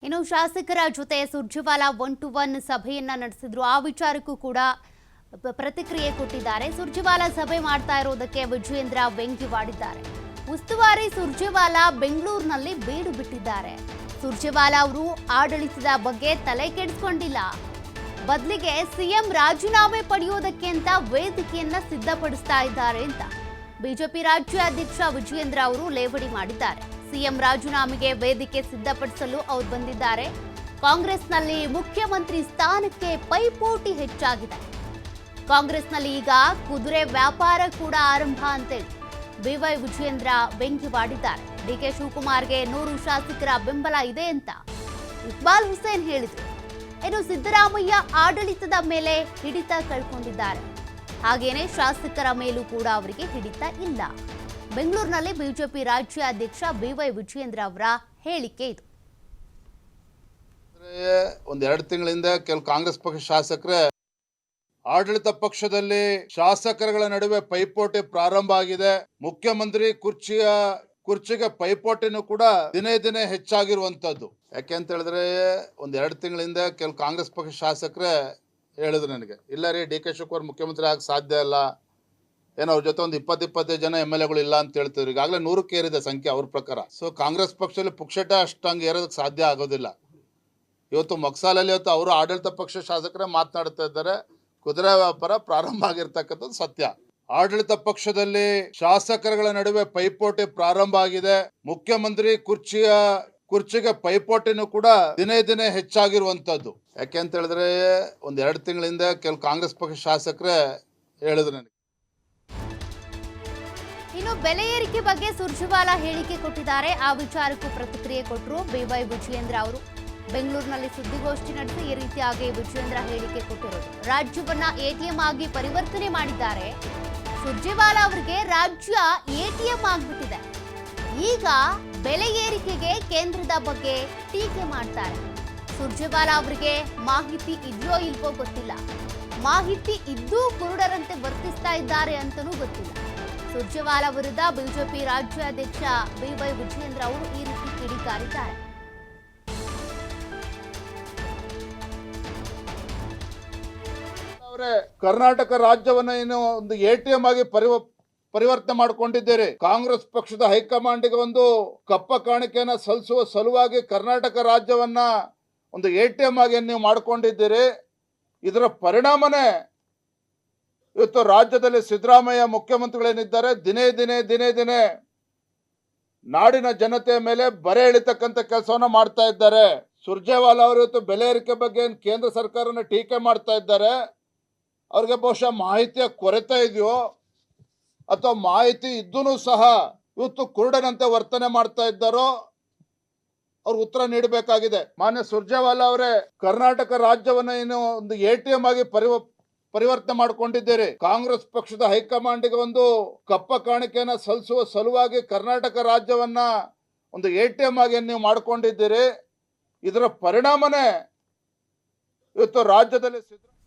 ಇನ್ನು ಶಾಸಕರ ಜೊತೆ ಸುರ್ಜೇವಾಲಾ 1-to-1 ಸಭೆಯನ್ನ ನಡೆಸಿದ್ರು. ಆ ವಿಚಾರಕ್ಕೂ ಕೂಡ ಪ್ರತಿಕ್ರಿಯೆ ಕೊಟ್ಟಿದ್ದಾರೆ. ಸುರ್ಜೇವಾಲಾ ಸಭೆ ಮಾಡ್ತಾ ಇರೋದಕ್ಕೆ ವಿಜಯೇಂದ್ರ ವ್ಯಂಗ್ಯವಾಡಿದ್ದಾರೆ. ಉಸ್ತುವಾರಿ ಸುರ್ಜೇವಾಲಾ ಬೆಂಗಳೂರಿನಲ್ಲಿ ಬೀಡು ಬಿಟ್ಟಿದ್ದಾರೆ. ಸುರ್ಜೇವಾಲಾ ಅವರು ಆಡಳಿತದ ಬಗ್ಗೆ ತಲೆ ಕೆಡಿಸಿಕೊಂಡಿಲ್ಲ, ಬದಲಿಗೆ ಸಿಎಂ ರಾಜೀನಾಮೆ ಪಡೆಯೋದಕ್ಕೆ ಅಂತ ವೇದಿಕೆಯನ್ನ ಸಿದ್ಧಪಡಿಸ್ತಾ ಇದ್ದಾರೆ ಅಂತ ಬಿಜೆಪಿ ರಾಜ್ಯಾಧ್ಯಕ್ಷ ವಿಜಯೇಂದ್ರ ಅವರು ಲೇವಡಿ ಮಾಡಿದ್ದಾರೆ. ಸಿಎಂ ರಾಜೀನಾಮೆಗೆ ವೇದಿಕೆ ಸಿದ್ಧಪಡಿಸಲು ಅವರು ಬಂದಿದ್ದಾರೆ. ಕಾಂಗ್ರೆಸ್ನಲ್ಲಿ ಮುಖ್ಯಮಂತ್ರಿ ಸ್ಥಾನಕ್ಕೆ ಪೈಪೋಟಿ ಹೆಚ್ಚಾಗಿದೆ. ಕಾಂಗ್ರೆಸ್ನಲ್ಲಿ ಈಗ ಕುದುರೆ ವ್ಯಾಪಾರ ಕೂಡ ಆರಂಭ ಅಂತೇಳಿ ಬಿವೈ ವಿಜಯೇಂದ್ರ ವ್ಯಂಗ್ಯವಾಡಿದ್ದಾರೆ. ಡಿಕೆ ಶಿವಕುಮಾರ್ಗೆ 100 ಶಾಸಕರ ಬೆಂಬಲ ಇದೆ ಅಂತ ಇಕ್ಬಾಲ್ ಹುಸೇನ್ ಹೇಳಿದರು. ಇನ್ನು ಸಿದ್ದರಾಮಯ್ಯ ಆಡಳಿತದ ಮೇಲೆ ಹಿಡಿತ ಕಳ್ಕೊಂಡಿದ್ದಾರೆ, ಹಾಗೇನೆ ಶಾಸಕರ ಮೇಲೂ ಕೂಡ ಅವರಿಗೆ ಹಿಡಿತ ಇಲ್ಲ. ಬೆಂಗಳೂರಿನಲ್ಲಿ ಬಿಜೆಪಿ ರಾಜ್ಯಾಧ್ಯಕ್ಷ ಬಿವೈ ವಿಜಯೇಂದ್ರ ಅವರ ಹೇಳಿಕೆ ಇದು. ಒಂದೆರಡು ತಿಂಗಳಿಂದ ಕೆಲವು ಕಾಂಗ್ರೆಸ್ ಪಕ್ಷ ಶಾಸಕರೇ ಆಡಳಿತ ಪಕ್ಷದಲ್ಲಿ ಶಾಸಕರುಗಳ ನಡುವೆ ಪೈಪೋಟಿ ಪ್ರಾರಂಭ ಆಗಿದೆ. ಮುಖ್ಯಮಂತ್ರಿ ಕುರ್ಚಿಗೆ ಪೈಪೋಟಿನೂ ಕೂಡ ದಿನೇ ದಿನೇ ಹೆಚ್ಚಾಗಿರುವಂತದ್ದು. ಯಾಕೆ ಅಂತ ಹೇಳಿದ್ರೆ ಒಂದೆರಡು ತಿಂಗಳಿಂದ ಕೆಲವು ಕಾಂಗ್ರೆಸ್ ಪಕ್ಷ ಶಾಸಕರೇ ಹೇಳಿದ್ರು ನನಗೆ, ಇಲ್ಲ ರೀ ಡಿ.ಕೆ. ಶಿವಕುಮಾರ್ ಮುಖ್ಯಮಂತ್ರಿ ಆಗ ಸಾಧ್ಯ ಇಲ್ಲ, ಏನೋ ಅವ್ರ ಜೊತೆ ಒಂದು 20-25 ಜನ MLA ಇಲ್ಲ ಅಂತ ಹೇಳ್ತಿದ್ರು. ಈಗಾಗಲೇ 100ಕ್ಕೆ ಏರಿದೆ ಸಂಖ್ಯೆ ಅವ್ರ ಪ್ರಕಾರ. ಸೊ ಕಾಂಗ್ರೆಸ್ ಪಕ್ಷದಲ್ಲಿ ಪುಕ್ಷಟ ಅಷ್ಟಂಗೆ ಏರೋದಕ್ಕೆ ಸಾಧ್ಯ ಆಗೋದಿಲ್ಲ. ಇವತ್ತು ಮೊಕ್ಸಾಲಲ್ಲಿ ಇವತ್ತು ಅವರು ಆಡಳಿತ ಪಕ್ಷ ಶಾಸಕರೇ ಮಾತನಾಡ್ತಾ ಇದ್ದಾರೆ. ಕುದುರೆ ವ್ಯಾಪಾರ ಪ್ರಾರಂಭ ಆಗಿರ್ತಕ್ಕಂಥದ್ದು ಸತ್ಯ. ಆಡಳಿತ ಪಕ್ಷದಲ್ಲಿ ಶಾಸಕರುಗಳ ನಡುವೆ ಪೈಪೋಟಿ ಪ್ರಾರಂಭ ಆಗಿದೆ. ಮುಖ್ಯಮಂತ್ರಿ ಕುರ್ಚಿಗೆ ಪೈಪೋಟಿನೂ ಕೂಡ ದಿನೇ ದಿನೇ ಹೆಚ್ಚಾಗಿರುವಂತದ್ದು. ಯಾಕೆ ಅಂತ ಹೇಳಿದ್ರೆ ಒಂದೆರಡು ತಿಂಗಳಿಂದ ಕೆಲವು ಕಾಂಗ್ರೆಸ್ ಪಕ್ಷ ಶಾಸಕರೇ ಹೇಳಿದ್ರು ನನಗೆ. ಇನ್ನು ಬೆಲೆ ಏರಿಕೆ ಬಗ್ಗೆ ಸುರ್ಜೇವಾಲಾ ಹೇಳಿಕೆ ಕೊಟ್ಟಿದ್ದಾರೆ. ಆ ವಿಚಾರಕ್ಕೂ ಪ್ರತಿಕ್ರಿಯೆ ಕೊಟ್ಟರು ಬಿವೈ ವಿಜಯೇಂದ್ರ ಅವರು. ಬೆಂಗಳೂರಿನಲ್ಲಿ ಸುದ್ದಿಗೋಷ್ಠಿ ನಡೆಸಿ ಈ ರೀತಿಯಾಗಿ ವಿಜಯೇಂದ್ರ ಹೇಳಿಕೆ ಕೊಟ್ಟಿರೋದು. ರಾಜ್ಯವನ್ನ ATM ಆಗಿ ಪರಿವರ್ತನೆ ಮಾಡಿದ್ದಾರೆ. ಸುರ್ಜೇವಾಲಾ ಅವರಿಗೆ ರಾಜ್ಯ ATM ಆಗ್ಬಿಟ್ಟಿದೆ. ಈಗ ಬೆಲೆ ಏರಿಕೆಗೆ ಕೇಂದ್ರದ ಬಗ್ಗೆ ಟೀಕೆ ಮಾಡ್ತಾರೆ. ಸುರ್ಜೇವಾಲಾ ಅವರಿಗೆ ಮಾಹಿತಿ ಇದೆಯೋ ಇಲ್ವೋ ಗೊತ್ತಿಲ್ಲ, ಮಾಹಿತಿ ಇದ್ದೂ ಕುರುಡರಂತೆ ವರ್ತಿಸ್ತಾ ಇದ್ದಾರೆ ಅಂತಲೂ ಗೊತ್ತಿಲ್ಲ. ಸುರ್ಜೇವಾಲಾ ವಿರುದ್ಧ ಬಿಜೆಪಿ ರಾಜ್ಯಾಧ್ಯಕ್ಷ ಬಿವೈ ವಿಜಯೇಂದ್ರ ಅವರು ಈ ರೀತಿ ಕಿಡಿಕಾರಿದ್ದಾರೆ. ಕರ್ನಾಟಕ ರಾಜ್ಯವನ್ನ ಏನು ಒಂದು ATM ಆಗಿ ಪರಿವರ್ತನೆ ಮಾಡಿಕೊಂಡಿದ್ದೀರಿ. ಕಾಂಗ್ರೆಸ್ ಪಕ್ಷದ ಹೈಕಮಾಂಡ್ಗೆ ಒಂದು ಕಪ್ಪ ಕಾಣಿಕೆಯನ್ನ ಸಲ್ಲಿಸುವ ಸಲುವಾಗಿ ಕರ್ನಾಟಕ ರಾಜ್ಯವನ್ನ ಒಂದು ATM ಆಗಿ ನೀವು ಮಾಡಿಕೊಂಡಿದ್ದೀರಿ. ಇದರ ಪರಿಣಾಮನೇ ಇವತ್ತು ರಾಜ್ಯದಲ್ಲಿ ಸಿದ್ದರಾಮಯ್ಯ ಮುಖ್ಯಮಂತ್ರಿಗಳೇನಿದ್ದಾರೆ ದಿನೇ ದಿನೇ ನಾಡಿನ ಜನತೆಯ ಮೇಲೆ ಬರೆ ಎಳಿತಕ್ಕಂಥ ಕೆಲಸವನ್ನ ಮಾಡ್ತಾ ಇದ್ದಾರೆ. ಸುರ್ಜೇವಾಲಾ ಅವರು ಇವತ್ತು ಬೆಲೆ ಏರಿಕೆ ಬಗ್ಗೆ ಕೇಂದ್ರ ಸರ್ಕಾರನ ಟೀಕೆ ಮಾಡ್ತಾ ಇದ್ದಾರೆ. ಅವ್ರಿಗೆ ಬಹುಶಃ ಮಾಹಿತಿಯ ಕೊರತೆ ಇದೆಯೋ ಅಥವಾ ಮಾಹಿತಿ ಇದ್ದೂ ಸಹ ಇವತ್ತು ಕುರುಡನಂತೆ ವರ್ತನೆ ಮಾಡ್ತಾ ಇದ್ದಾರೋ ಅವ್ರು ಉತ್ತರ ನೀಡಬೇಕಾಗಿದೆ. ಮಾನ್ಯ ಸುರ್ಜೇವಾಲಾ ಅವರೇ, ಕರ್ನಾಟಕ ರಾಜ್ಯವನ್ನ ಏನು ಒಂದು ATM ಆಗಿ ಪರಿವರ್ತನೆ ಮಾಡಿಕೊಂಡಿದ್ದೀರಿ. ಕಾಂಗ್ರೆಸ್ ಪಕ್ಷದ ಹೈಕಮಾಂಡ್ಗೆ ಒಂದು ಕಪ್ಪ ಕಾಣಿಕೆಯನ್ನ ಸಲ್ಲಿಸುವ ಸಲುವಾಗಿ ಕರ್ನಾಟಕ ರಾಜ್ಯವನ್ನ ಒಂದು ATM ಆಗಿ ನೀವು ಮಾಡಿಕೊಂಡಿದ್ದೀರಿ. ಇದರ ಪರಿಣಾಮನೇ ಇವತ್ತು ರಾಜ್ಯದಲ್ಲಿ